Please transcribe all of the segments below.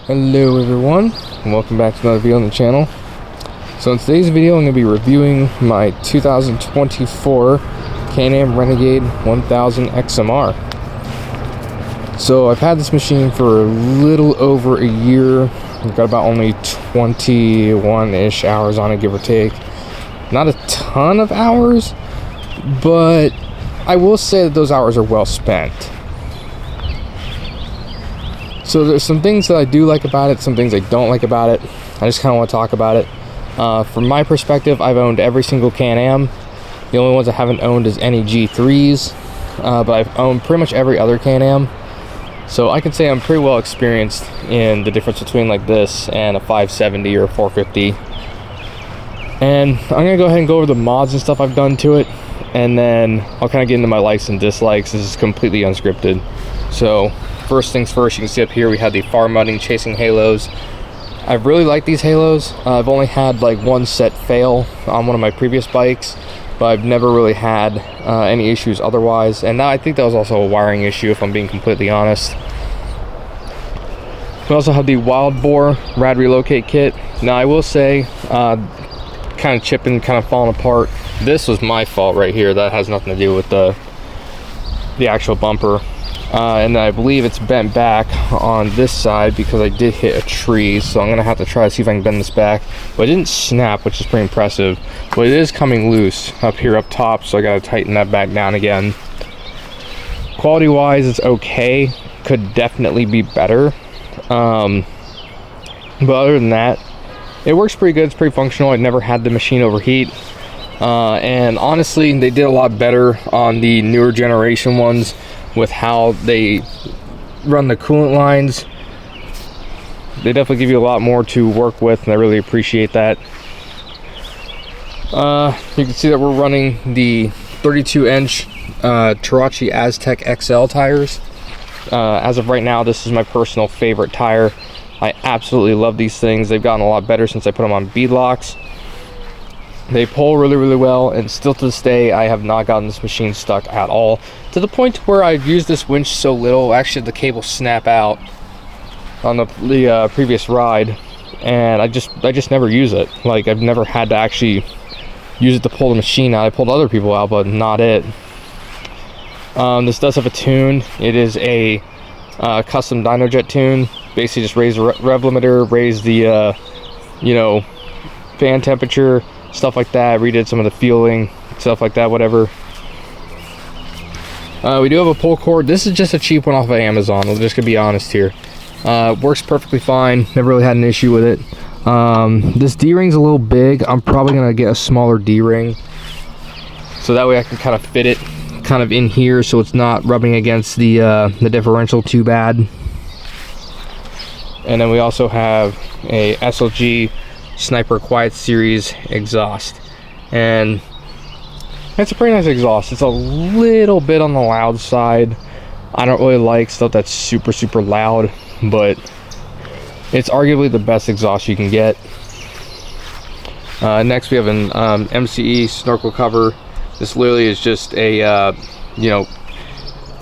Hello everyone, and welcome back to another video on the channel. So in today's video I'm going to be reviewing my 2024 Can Am Renegade 1000 XMR. So I've had this machine for a little over a year. I've got about only 21-ish hours on it, give or take. Not a ton of hours, but I will say that those hours are well spent. So there's some things that I do like about it, some things I don't like about it. I just kind of want to talk about it. From my perspective, I've owned every single Can-Am. The only ones I haven't owned is any G3s, but I've owned pretty much every other Can-Am. So I can say I'm pretty well experienced in the difference between like this and a 570 or a 450. And I'm going to go ahead and go over the mods and stuff I've done to it, and then I'll kind of get into my likes and dislikes. This is completely unscripted. So first things first, you can see up here we have the far mudding chasing halos. I really like these halos. I've only had like one set fail on one of my previous bikes, but I've never really had any issues otherwise. And now I think that was also a wiring issue, if I'm being completely honest. We also have the Wild Boar Rad Relocate Kit. Now I will say, kind of chipping, kind of falling apart. This was my fault right here. That has nothing to do with the actual bumper. And I believe it's bent back on this side because I did hit a tree, so I'm gonna have to try to see if I can bend this back. But it didn't snap, which is pretty impressive, but it is coming loose up here up top, so I gotta tighten that back down again. Quality wise, it's okay, could definitely be better, but other than that, it works pretty good. It's pretty functional. I've never had the machine overheat, and honestly they did a lot better on the newer generation ones with how they run the coolant lines. They definitely give you a lot more to work with, and I really appreciate that. You can see that we're running the 32-inch Tarachi Aztec XL tires. As of right now, this is my personal favorite tire. I absolutely love these things. They've gotten a lot better since I put them on beadlocks. They pull really, really well, and still to this day, I have not gotten this machine stuck at all. To the point where I've used this winch so little, actually the cable snap out on the previous ride, and I just never use it. Like, I've never had to actually use it to pull the machine out. I pulled other people out, but not it. This does have a tune. It is a custom DynoJet tune. Basically just raise the rev limiter, raise the fan temperature, stuff like that. Redid some of the fueling, stuff like that, whatever. We do have a pull cord. This is just a cheap one off of Amazon. I'm just gonna be honest here. Works perfectly fine. Never really had an issue with it. This D-ring's a little big. I'm probably gonna get a smaller D-ring, so that way I can kind of fit it kind of in here, so it's not rubbing against the differential too bad. And then we also have a SLG Sniper Quiet Series exhaust, and it's a pretty nice exhaust. It's a little bit on the loud side. I don't really like stuff that's super loud, but it's arguably the best exhaust you can get. Next we have an MCE snorkel cover. This literally is just a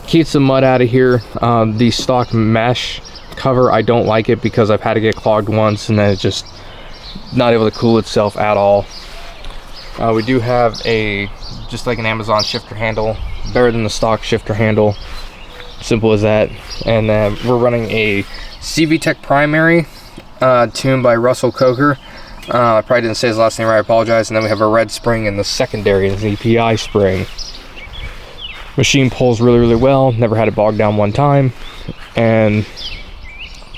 keeps the mud out of here. The stock mesh cover, I don't like it because I've had to get clogged once, and then it's just not able to cool itself at all. We do have just like an Amazon shifter handle, better than the stock shifter handle, simple as that. And then we're running a CV Tech primary tuned by Russell Coker. I probably didn't say his last name right, I apologize. And then we have a red spring in the secondary, an EPI spring. Machine pulls really well, never had it bogged down one time, and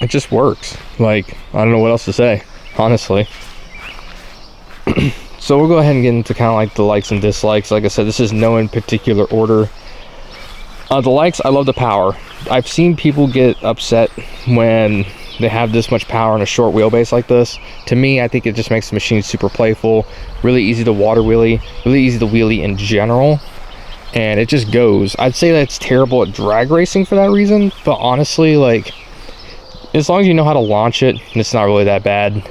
it just works. Like, I don't know what else to say, honestly. So we'll go ahead and get into kind of like the likes and dislikes. Like I said, this is no in particular order. The likes, I love the power. I've seen people get upset when they have this much power on a short wheelbase like this. To me, I think it just makes the machine super playful, really easy to water wheelie, really easy to wheelie in general, and it just goes. I'd say that's terrible at drag racing for that reason, but honestly, like, as long as you know how to launch it, it's not really that bad.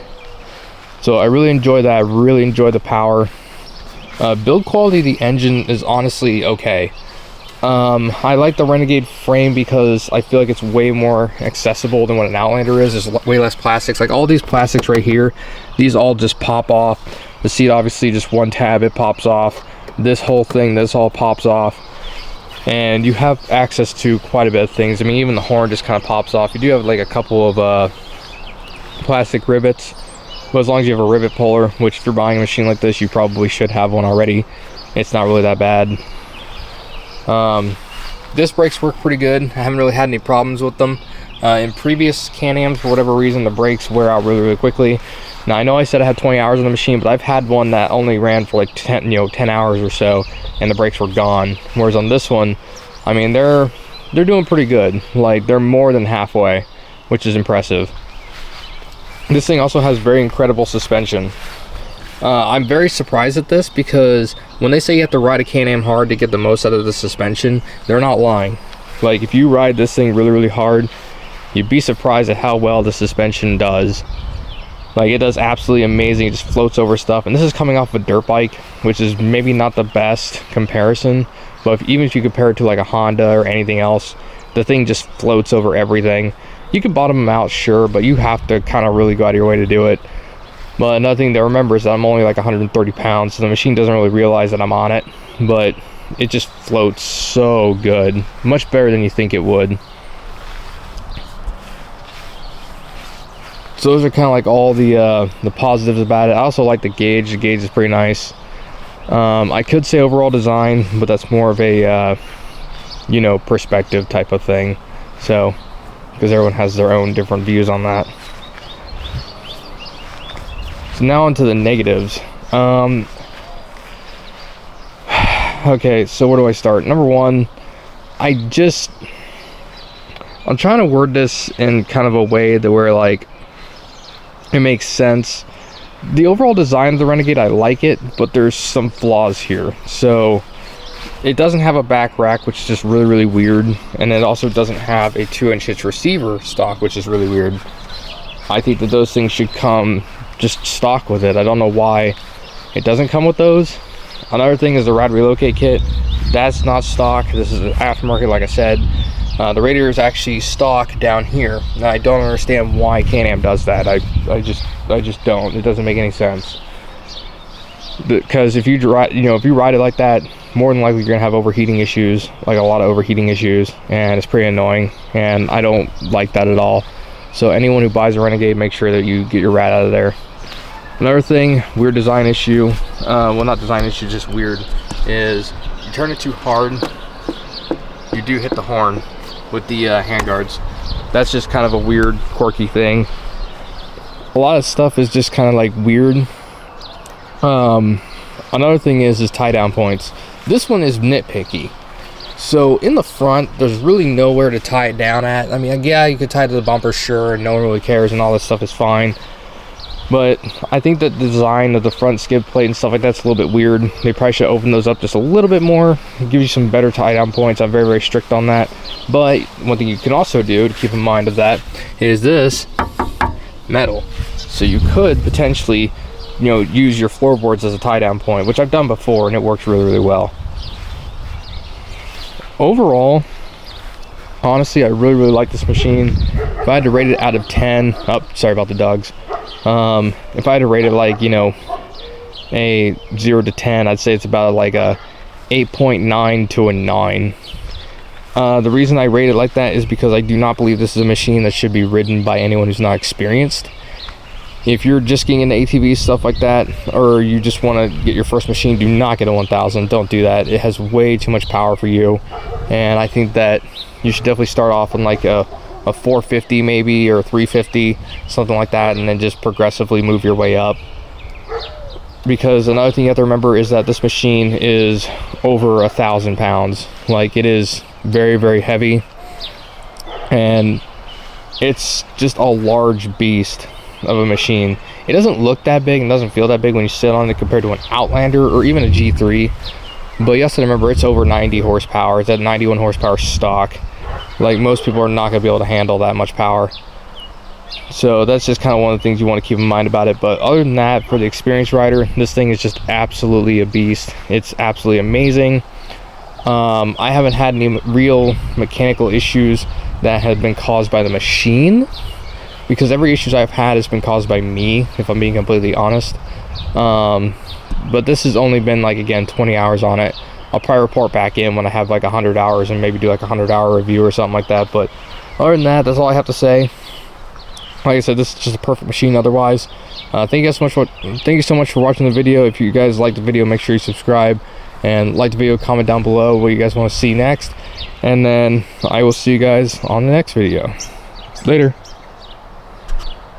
So I really enjoy that. I really enjoy the power. Build quality of the engine is honestly okay. I like the Renegade frame because I feel like it's way more accessible than what an Outlander is. There's way less plastics. Like all these plastics right here, these all just pop off. The seat, obviously, just one tab, it pops off. This whole thing, this all pops off. And you have access to quite a bit of things. I mean, even the horn just kind of pops off. You do have like a couple of plastic rivets, but as long as you have a rivet puller, which if you're buying a machine like this, you probably should have one already. It's not really that bad. Disc brakes work pretty good. I haven't really had any problems with them. In previous Can-Ams, for whatever reason, the brakes wear out really, really quickly. Now, I know I said I had 20 hours on the machine, but I've had one that only ran for like 10 hours or so, and the brakes were gone. Whereas on this one, I mean, they're doing pretty good. Like, they're more than halfway, which is impressive. This thing also has very incredible suspension. I'm very surprised at this because when they say you have to ride a Can-Am hard to get the most out of the suspension, they're not lying. Like, if you ride this thing really, really hard, you'd be surprised at how well the suspension does. Like, it does absolutely amazing. It just floats over stuff. And this is coming off a dirt bike, which is maybe not the best comparison. But even if you compare it to like a Honda or anything else, the thing just floats over everything. You can bottom them out, sure, but you have to kind of really go out of your way to do it. But another thing to remember is that I'm only like 130 pounds, so the machine doesn't really realize that I'm on it. But it just floats so good. Much better than you think it would. So those are kind of like all the positives about it. I also like the gauge. The gauge is pretty nice. I could say overall design, but that's more of a you know, perspective type of thing. So, because everyone has their own different views on that. So now onto the negatives. Okay, so where do I start? Number one, I'm trying to word this in kind of a way that where like it makes sense. The overall design of the Renegade, I like it, but there's some flaws here. So it doesn't have a back rack, which is just really, really weird. And it also doesn't have a 2-inch hitch receiver stock, which is really weird. I think that those things should come just stock with it. I don't know why it doesn't come with those. Another thing is the rad relocate kit. That's not stock. This is an aftermarket, like I said. The radiator is actually stock down here. Now, I don't understand why Can-Am does that. I just don't. It doesn't make any sense. Because if you ride, if you ride it like that, more than likely you're gonna have overheating issues, like a lot of overheating issues, and it's pretty annoying. And I don't like that at all. So anyone who buys a Renegade, make sure that you get your rad out of there. Another thing, weird design issue. Well, not design issue, just weird. Is you turn it too hard, you do hit the horn with the handguards. That's just kind of a weird, quirky thing. A lot of stuff is just kind of like weird. Another thing is tie down points. This one is nitpicky. So in the front, there's really nowhere to tie it down at. I mean, yeah, you could tie it to the bumper, sure, and no one really cares, and all this stuff is fine. But I think that the design of the front skid plate and stuff like that's a little bit weird. They probably should open those up just a little bit more, give you some better tie down points. I'm very, very strict on that. But one thing you can also do to keep in mind of that is this metal. So you could potentially, use your floorboards as a tie down point, which I've done before, and it works really, really well. Overall, honestly, I really, really like this machine. If I had to rate it out of 10, sorry about the dogs. If I had to rate it like, a 0 to 10, I'd say it's about like a 8.9 to a 9. The reason I rate it like that is because I do not believe this is a machine that should be ridden by anyone who's not experienced. If you're just getting into ATVs, stuff like that, or you just want to get your first machine, do not get a 1000. Don't do that. It has way too much power for you. And I think that you should definitely start off in like a 450 maybe, or 350, something like that, and then just progressively move your way up. Because another thing you have to remember is that this machine is over 1,000 pounds. Like, it is very, very heavy, and it's just a large beast of a machine. It doesn't look that big and doesn't feel that big when you sit on it compared to an Outlander or even a G3, but you have to remember it's over 90 horsepower. It's at 91 horsepower stock. Like, most people are not going to be able to handle that much power. So that's just kind of one of the things you want to keep in mind about it. But other than that, for the experienced rider, this thing is just absolutely a beast. It's absolutely amazing. I haven't had any real mechanical issues that have been caused by the machine, because every issues I've had has been caused by me, if I'm being completely honest. But this has only been like, again, 20 hours on it. I'll probably report back in when I have like 100 hours and maybe do like a 100-hour review or something like that. But other than that, that's all I have to say. Like I said, this is just a perfect machine otherwise. Thank you guys so much for watching the video. If you guys like the video, make sure you subscribe and like the video, comment down below what you guys want to see next, and then I will see you guys on the next video. Later.